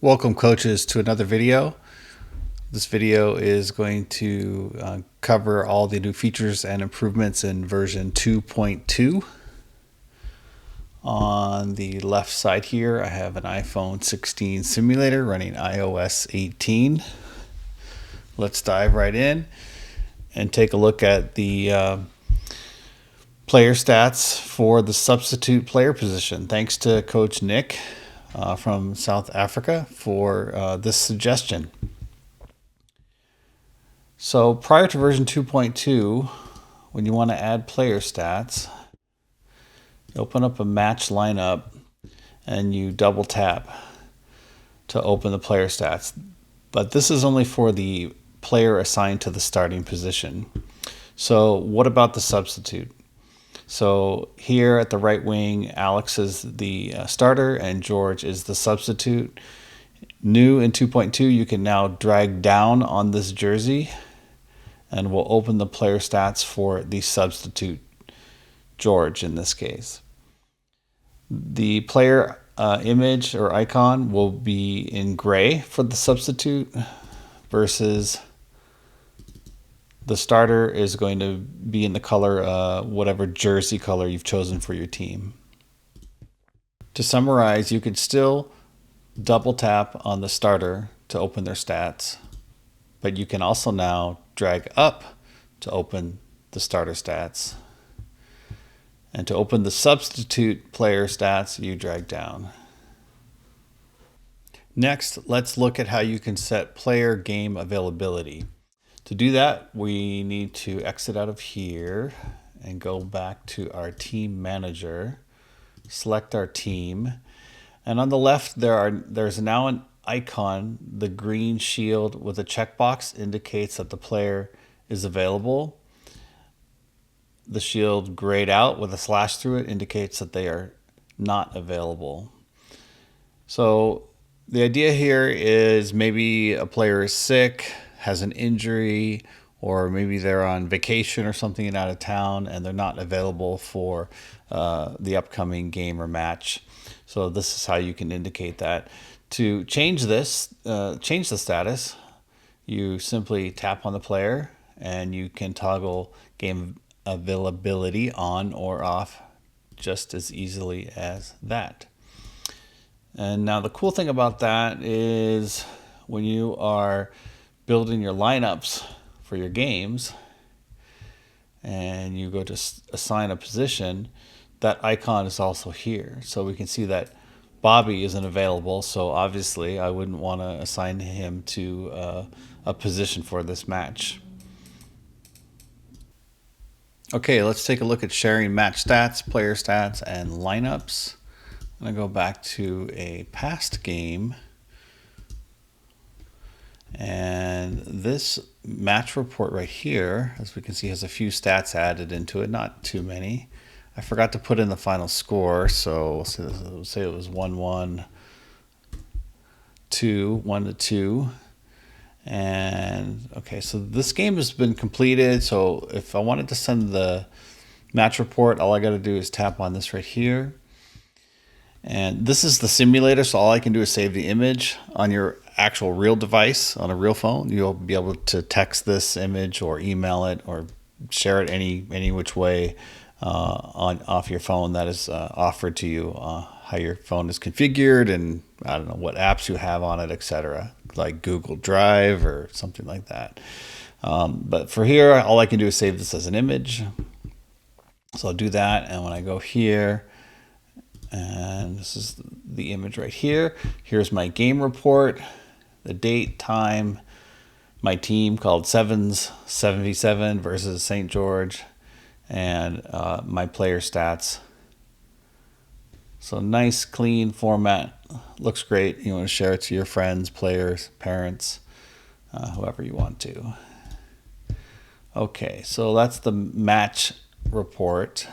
Welcome coaches to another video. This video is going to cover all the new features and improvements in version 2.2. On the left side here I have an iPhone 16 simulator running iOS 18. Let's dive right in and take a look at the player stats for the substitute player position. Thanks to Coach Nick from South Africa for this suggestion. So prior to version 2.2, when you want to add player stats, open up a match lineup and you double tap to open the player stats. But this is only for the player assigned to the starting position. So what about the substitute? So here at the right wing, Alex is the starter and George is the substitute. New in 2.2, you can now drag down on this jersey and we'll open the player stats for the substitute, George in this case. The player image or icon will be in gray for the substitute versus the starter is going to be in the color, whatever jersey color you've chosen for your team. To summarize, you could still double tap on the starter to open their stats, but you can also now drag up to open the starter stats. And to open the substitute player stats, you drag down. Next, let's look at how you can set player game availability. To do that, we need to exit out of here and go back to our team manager, select our team. And on the left, there's now an icon. The green shield with a checkbox indicates that the player is available. The shield grayed out with a slash through it indicates that they are not available. So the idea here is maybe a player is sick, has an injury, or maybe they're on vacation or something and out of town and they're not available for the upcoming game or match. So this is how you can indicate that. To change this, change the status, you simply tap on the player and you can toggle game availability on or off just as easily as that. And now the cool thing about that is when you are building your lineups for your games and you go to assign a position, that icon is also here. So we can see that Bobby isn't available, so obviously I wouldn't want to assign him to a position for this match. Okay, let's take a look at sharing match stats, player stats, and lineups. I'm going to go back to a past game. And this match report right here, as we can see, has a few stats added into it, not too many. I forgot to put in the final score, so we'll say it was 1-1, 1-2. And okay, so this game has been completed. So if I wanted to send the match report, all I got to do is tap on this right here. And this is the simulator, so all I can do is save the image on your actual real device, on a real phone. You'll be able to text this image or email it or share it any which way off your phone that is offered to you, how your phone is configured and I don't know what apps you have on it, etc., like Google Drive or something like that. But for here, all I can do is save this as an image. So I'll do that, and when I go here, and this is the image right here. Here's my game report, the date, time, my team called Sevens 77 versus St. George, and my player stats. So nice, clean format. Looks great. You want to share it to your friends, players, parents, whoever you want to. Okay, so that's the match report.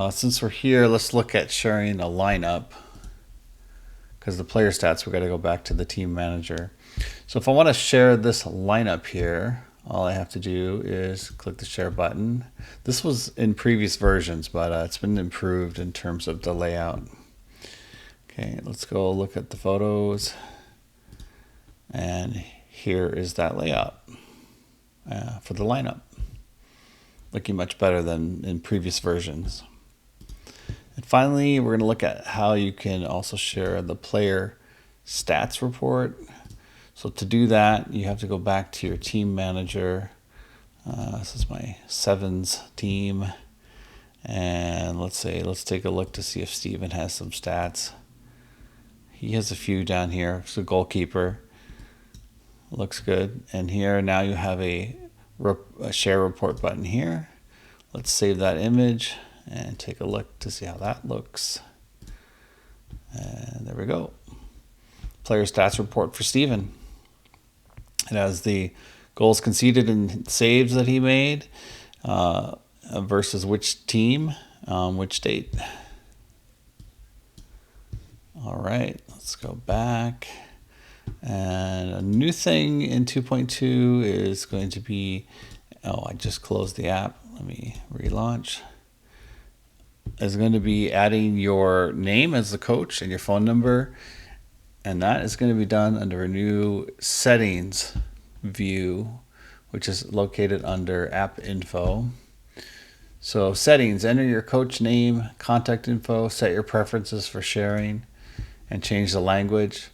Since we're here, let's look at sharing a lineup, because the player stats, we've got to go back to the team manager. So if I want to share this lineup here, all I have to do is click the share button. This was in previous versions, but it's been improved in terms of the layout. Okay, let's go look at the photos. And here is that layout for the lineup. Looking much better than in previous versions. And finally, we're going to look at how you can also share the player stats report. So to do that, you have to go back to your team manager. This is my sevens team. And let's take a look to see if Steven has some stats. He has a few down here. It's a goalkeeper. Looks good. And here now you have a share report button here. Let's save that image and take a look to see how that looks. And there we go. Player stats report for Steven. It has the goals conceded and saves that he made versus which team, which date. All right, let's go back. And a new thing in 2.2 is going to be, I just closed the app. Let me relaunch. Is going to be adding your name as the coach and your phone number. And that is going to be done under a new settings view, which is located under app info. So settings, enter your coach name, contact info, set your preferences for sharing, and change the language.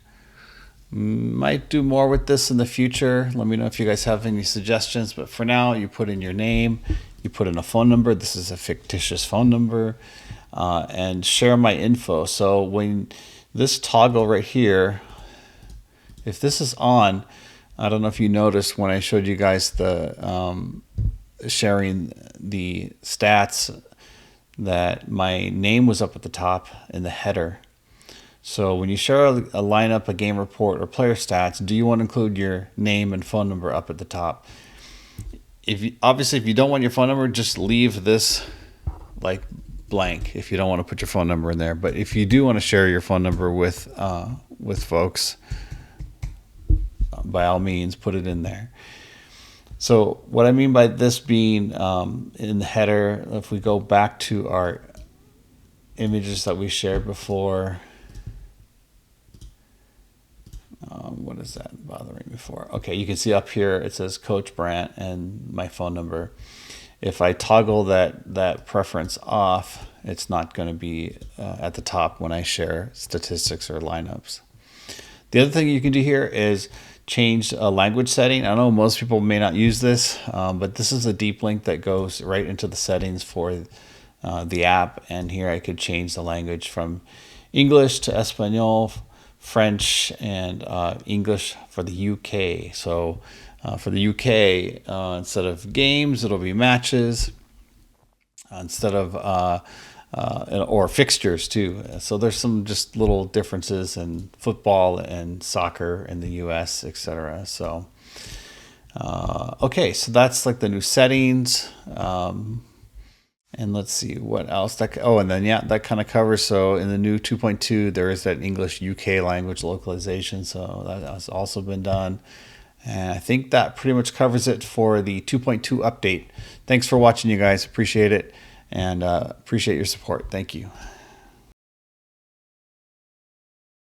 Might do more with this in the future. Let me know if you guys have any suggestions. But for now, you put in your name, you put in a phone number. This is a fictitious phone number, and share my info. So when this toggle right here, if this is on, I don't know if you noticed when I showed you guys the sharing the stats that my name was up at the top in the header. So when you share a lineup, a game report, or player stats, do you want to include your name and phone number up at the top? Obviously, if you don't want your phone number, just leave this like blank if you don't want to put your phone number in there. But if you do want to share your phone number with folks, by all means, put it in there. So what I mean by this being in the header, if we go back to our images that we shared before, what is that bothering me for? Okay, you can see up here it says Coach Brandt and my phone number. If I toggle that preference off, it's not going to be at the top when I share statistics or lineups. The other thing you can do here is change a language setting. I know most people may not use this, but this is a deep link that goes right into the settings for the app. And here I could change the language from English to Espanol, French, and English for the UK. So for the UK, instead of games, it'll be matches. Instead of or fixtures too. So there's some just little differences in football and soccer in the US, etc. So okay, so that's like the new settings. And let's see what else. And then that kind of covers. So in the new 2.2, there is that English UK language localization. So that has also been done. And I think that pretty much covers it for the 2.2 update. Thanks for watching, you guys. Appreciate it. And appreciate your support. Thank you.